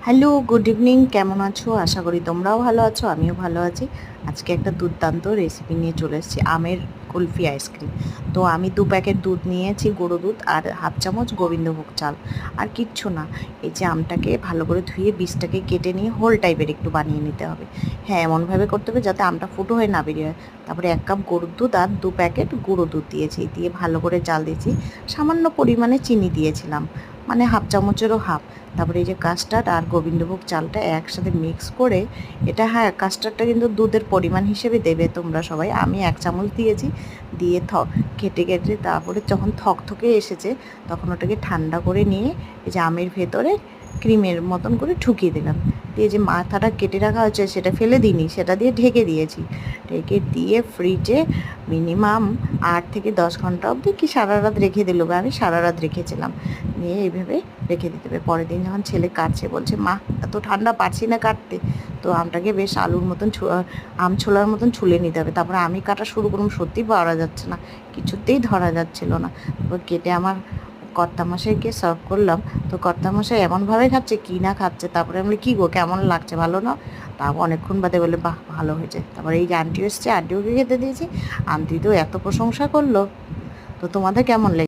Hello, good evening. কেমন আছো? আশা করি তোমরাও ভালো আছো, আমিও ভালো আছি। আজকে একটা দুর্দান্ত রেসিপি নিয়ে চলে এসেছি, আমের কুলফি আইসক্রিম। তো আমি 2 প্যাকেট দুধ নিয়েছি, গুঁড়ো দুধ, আর হাফ চামচ গোবিন্দভোগ চাল। আর কিচ্ছু না, এই যে আমটাকে ভালো করে ধুয়ে বীজটাকে কেটে নিয়ে হোল টাইপের একটু বানিয়ে নিতে হবে। হ্যাঁ, এমনভাবে করতে হবে যাতে আমটা ফুটো হয়ে না বেরিয়ে হয়। তারপরে 1 কাপ গরুর দুধ আর 2 প্যাকেট গুঁড়ো দুধ দিয়েছি, দিয়ে ভালো করে জাল দিয়েছি। সামান্য পরিমাণে চিনি দিয়েছিলাম, মানে হাফ চামচেরও হাফ। তারপরে এই যে কাস্টার্ড আর গোবিন্দভোগ চালটা একসাথে মিক্স করে, এটা হ্যাঁ, কাস্টার্ডটা কিন্তু দুধের পরিমাণ হিসেবে দেবে তোমরা সবাই। আমি 1 চামচ দিয়েছি, দিয়ে কেটে কেটে তারপরে যখন থকথকে এসেছে তখন ওটাকে ঠান্ডা করে নিয়ে এই যে আমের ভেতরে ক্রিমের মতন করে ঢুকিয়ে দিলাম। দিয়ে যে মাথাটা কেটে রাখা হয়েছে সেটা ফেলে দিইনি, সেটা দিয়ে ঢেকে দিয়েছি। ঢেকে দিয়ে ফ্রিজে মিনিমাম 8 থেকে 10 ঘন্টা অবধি, কি সারা রাত রেখে দিল, আমি সারা রাত রেখেছিলাম। নিয়ে এইভাবে রেখে দিতে হবে। পরের দিন যখন ছেলে কাটছে বলছে, মা এত ঠান্ডা পারছি না কাটতে। তো আমটাকে বেশ আলুর মতন আম ছোলার মতন ছুলে নিতে হবে। তারপরে আমি কাটা শুরু করলাম, সত্যিই পারা যাচ্ছে না, কিছুতেই ধরা যাচ্ছিল না। তারপর কেটে আমার কর্তামশাইকে সার্ভ করলাম। তো কর্তামশাই এমনভাবে খাচ্ছে, কি না খাচ্ছে। তারপরে আমি বলি, কী গো, কেমন লাগছে, ভালো না? তারপর অনেকক্ষণ বাদে বলে, বাহ, ভালো হয়েছে। তারপরে এই যে আন্টি এসছে, আন্টিওকে খেতে দিয়েছি। আন্টি তো এত প্রশংসা করলো। তো তোমাদের কেমন লেগেছে?